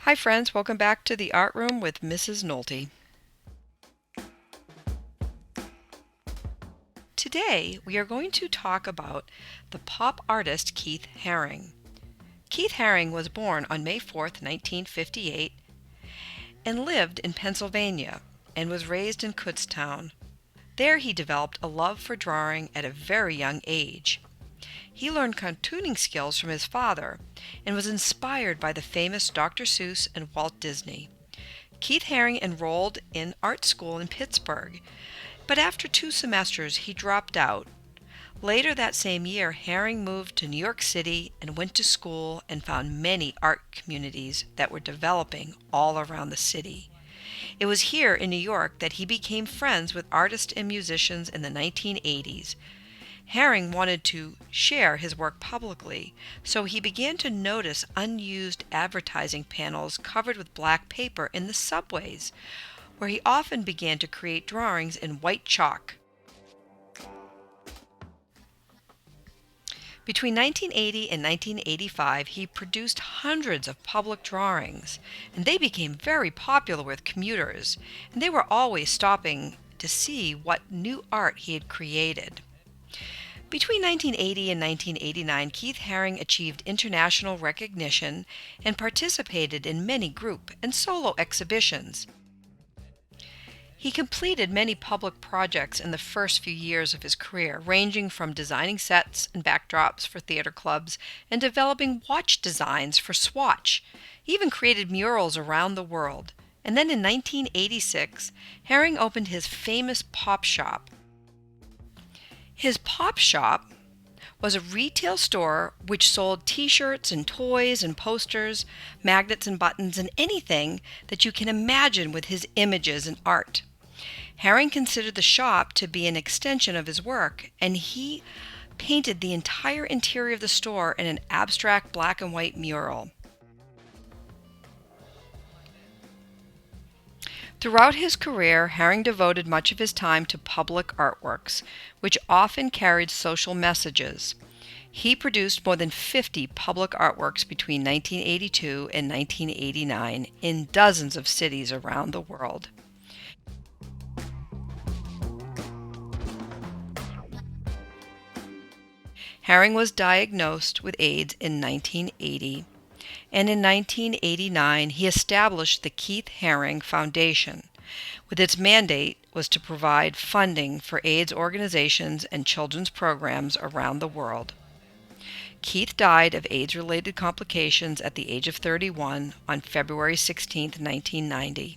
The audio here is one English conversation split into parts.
Hi friends, welcome back to the Art Room with Mrs. Nolte. Today we are going to talk about the pop artist Keith Haring. Keith Haring was born on May 4th, 1958 and lived in Pennsylvania and was raised in Kutztown. There he developed a love for drawing at a very young age. He learned cartooning skills from his father and was inspired by the famous Dr. Seuss and Walt Disney. Keith Haring enrolled in art school in Pittsburgh, but after 2 semesters he dropped out. Later that same year, Haring moved to New York City and went to school and found many art communities that were developing all around the city. It was here in New York that he became friends with artists and musicians in the 1980s. Haring wanted to share his work publicly, so he began to notice unused advertising panels covered with black paper in the subways, where he often began to create drawings in white chalk. Between 1980 and 1985, he produced hundreds of public drawings, and they became very popular with commuters, and they were always stopping to see what new art he had created. Between 1980 and 1989, Keith Haring achieved international recognition and participated in many group and solo exhibitions. He completed many public projects in the first few years of his career, ranging from designing sets and backdrops for theater clubs and developing watch designs for Swatch. He even created murals around the world. And then in 1986, Haring opened his famous pop shop. His pop shop was a retail store which sold t-shirts and toys and posters, magnets and buttons, and anything that you can imagine with his images and art. Haring considered the shop to be an extension of his work, and he painted the entire interior of the store in an abstract black and white mural. Throughout his career, Haring devoted much of his time to public artworks, which often carried social messages. He produced more than 50 public artworks between 1982 and 1989 in dozens of cities around the world. Haring was diagnosed with AIDS in 1980, and in 1989 he established the Keith Haring Foundation, with its mandate was to provide funding for AIDS organizations and children's programs around the world. Keith died of AIDS-related complications at the age of 31 on February 16, 1990.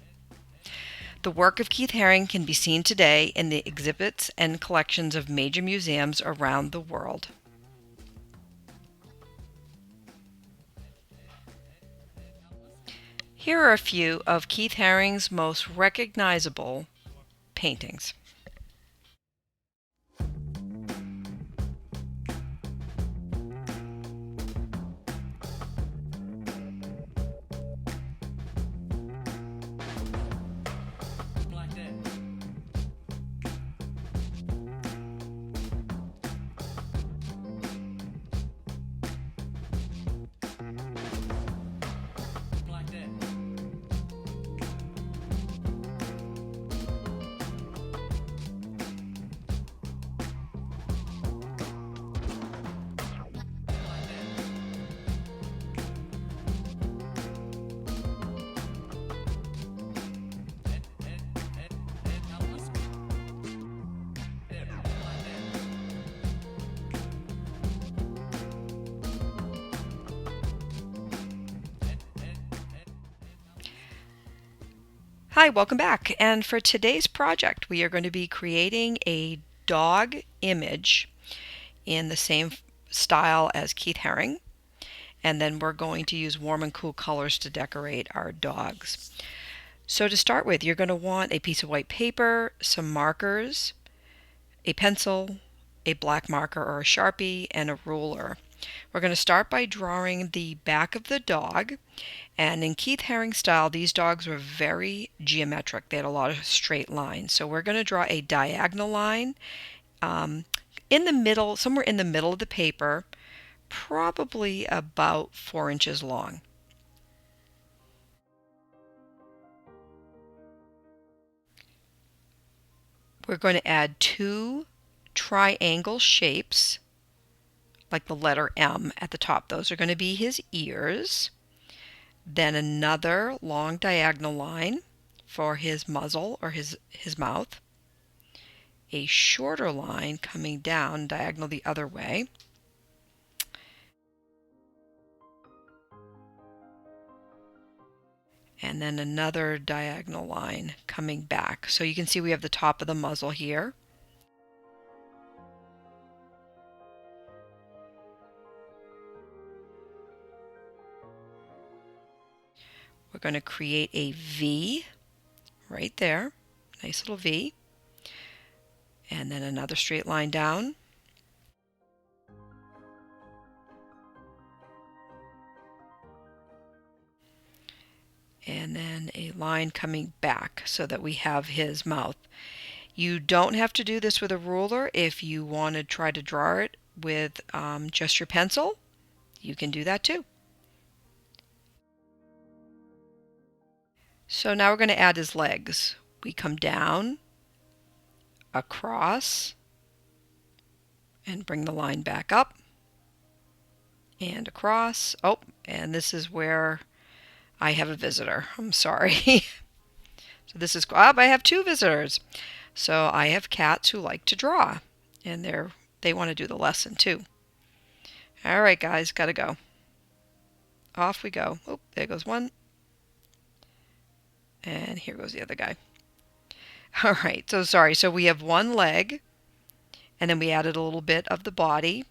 The work of Keith Haring can be seen today in the exhibits and collections of major museums around the world. Here are a few of Keith Haring's most recognizable paintings. Hi, welcome back. And for today's project, we are going to be creating a dog image in the same style as Keith Haring. And then we're going to use warm and cool colors to decorate our dogs. So to start with, you're going to want a piece of white paper, some markers, a pencil, a black marker or a Sharpie, and a ruler. We're going to start by drawing the back of the dog, and in Keith Haring style, these dogs were very geometric. They had a lot of straight lines. So we're going to draw a diagonal line in the middle, somewhere in the middle of the paper, probably about 4 inches long. We're going to add two triangle shapes, like the letter M at the top. Those are going to be his ears. Then another long diagonal line for his muzzle or his mouth. A shorter line coming down diagonal the other way. And then another diagonal line coming back. So you can see we have the top of the muzzle here. We're going to create a V right there, nice little V, and then another straight line down. And then a line coming back so that we have his mouth. You don't have to do this with a ruler. If you want to try to draw it with just your pencil, you can do that too. So now we're going to add his legs. We come down, across, and bring the line back up, and across. Oh, and this is where I have a visitor. I'm sorry. So this is, I have two visitors. So I have cats who like to draw, and they want to do the lesson too. All right, guys, gotta go. Off we go. Oh, there goes one. And here goes the other guy. All right, so sorry. So we have one leg, and then we added a little bit of the body.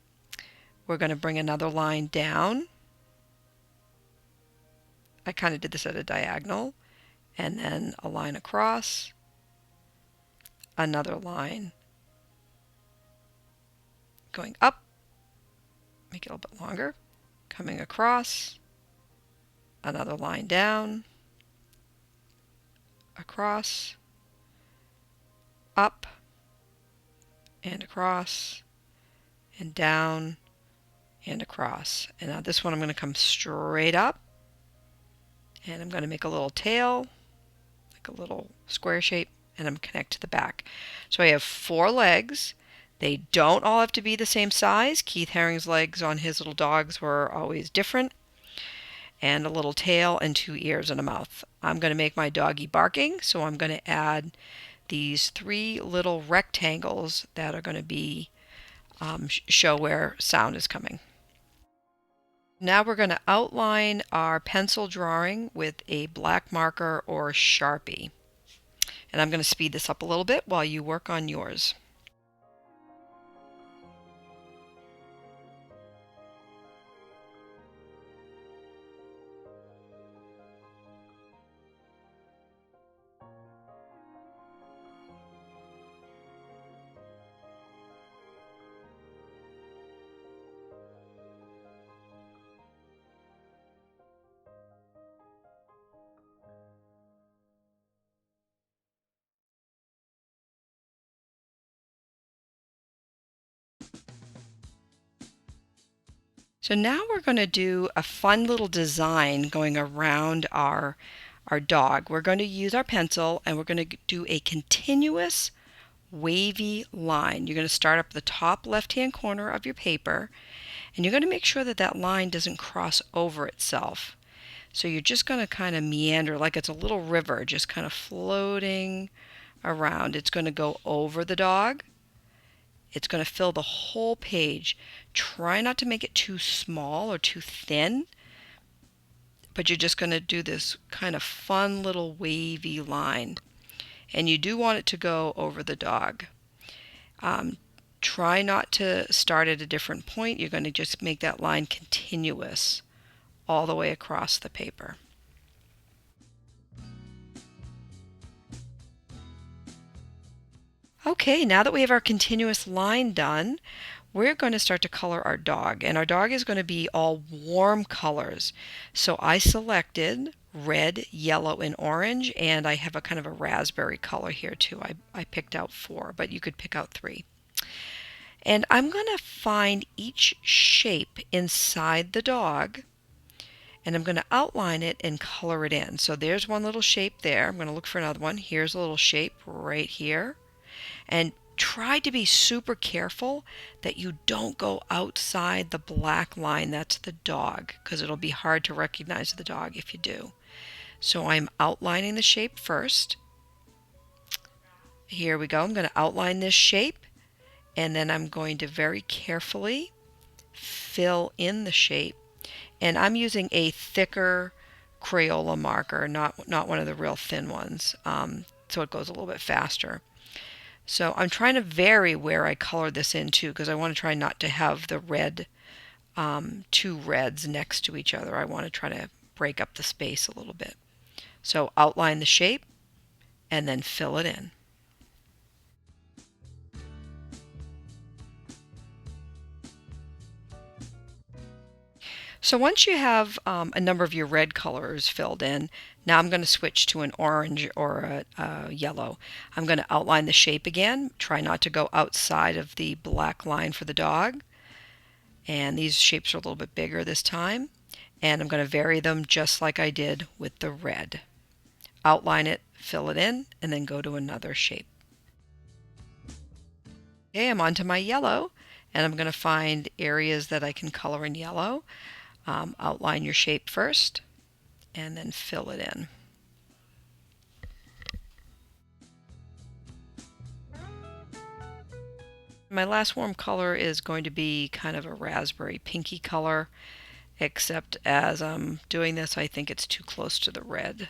We're going to bring another line down. I kind of did this at a diagonal, and then a line across, another line going up, make it a little bit longer, coming across, another line down, across, up, and across, and down, and across. And now this one I'm going to come straight up, and I'm going to make a little tail, like a little square shape, and I'm connect to the back. So I have four legs. They don't all have to be the same size. Keith Haring's legs on his little dogs were always different. And a little tail and two ears and a mouth. I'm going to make my doggy barking, so I'm going to add these three little rectangles that are going to be show where sound is coming. Now we're going to outline our pencil drawing with a black marker or Sharpie. And I'm going to speed this up a little bit while you work on yours. So now we're going to do a fun little design going around our dog. We're going to use our pencil and we're going to do a continuous wavy line. You're going to start up the top left-hand corner of your paper, and you're going to make sure that that line doesn't cross over itself. So you're just going to kind of meander like it's a little river, just kind of floating around. It's going to go over the dog. It's going to fill the whole page. Try not to make it too small or too thin, but you're just going to do this kind of fun little wavy line. And you do want it to go over the dog. Try not to start at a different point. You're going to just make that line continuous all the way across the paper. Okay, now that we have our continuous line done, we're going to start to color our dog. And our dog is going to be all warm colors. So I selected red, yellow, and orange, and I have a kind of a raspberry color here too. I picked out 4, but you could pick out 3. And I'm going to find each shape inside the dog, and I'm going to outline it and color it in. So there's one little shape there. I'm going to look for another one. Here's a little shape right here. And try to be super careful that you don't go outside the black line. That's the dog, because it'll be hard to recognize the dog if you do. So I'm outlining the shape first. Here we go. I'm going to outline this shape, and then I'm going to very carefully fill in the shape. And I'm using a thicker Crayola marker, not one of the real thin ones, so it goes a little bit faster. So I'm trying to vary where I color this in too, because I want to try not to have the red, two reds next to each other. I want to try to break up the space a little bit. So outline the shape and then fill it in. So once you have a number of your red colors filled in, now I'm going to switch to an orange or a yellow. I'm going to outline the shape again. Try not to go outside of the black line for the dog. And these shapes are a little bit bigger this time. And I'm going to vary them just like I did with the red. Outline it, fill it in, and then go to another shape. Okay, I'm onto my yellow, and I'm going to find areas that I can color in yellow. Outline your shape first and then fill it in. My last warm color is going to be kind of a raspberry pinky color, except as I'm doing this I think it's too close to the red.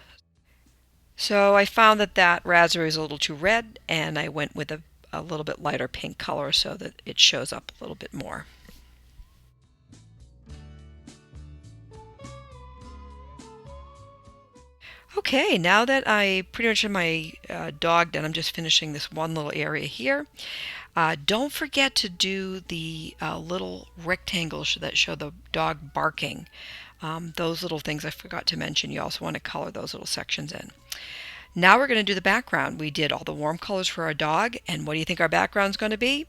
So I found that raspberry is a little too red, and I went with a little bit lighter pink color so that it shows up a little bit more. Okay, now that I pretty much have my dog done, I'm just finishing this one little area here. Don't forget to do the little rectangles that show the dog barking. Those little things I forgot to mention. You also want to color those little sections in. Now we're going to do the background. We did all the warm colors for our dog, and what do you think our background's going to be?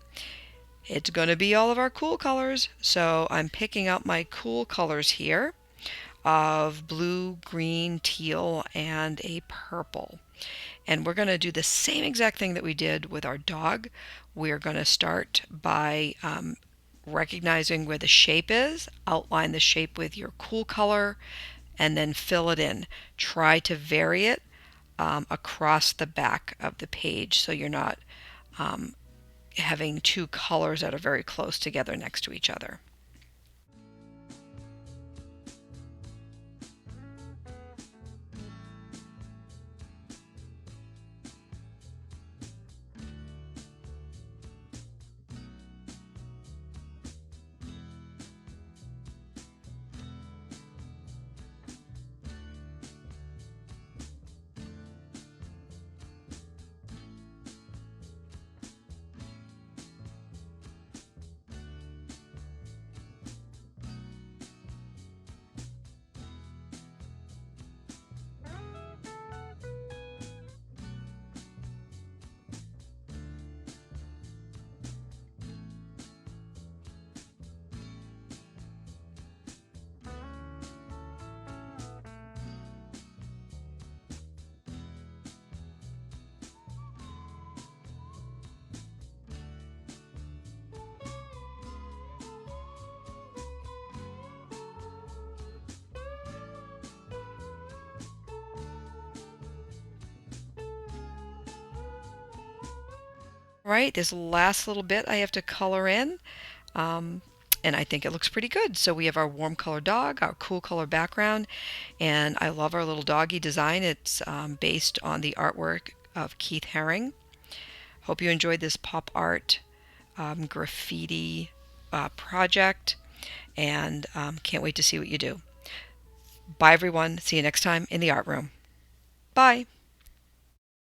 It's going to be all of our cool colors. So I'm picking out my cool colors here of blue, green, teal, and a purple. And we're going to do the same exact thing that we did with our dog. We're going to start by recognizing where the shape is, outline the shape with your cool color, and then fill it in. Try to vary it across the back of the page so you're not having two colors that are very close together next to each other. Right, this last little bit I have to color in, um, and I think it looks pretty good. So we have our warm color dog, our cool color background, and I love our little doggy design. It's based on the artwork of Keith Haring. Hope you enjoyed this pop art graffiti project, and can't wait to see what you do. Bye everyone, see you next time in the art room. Bye.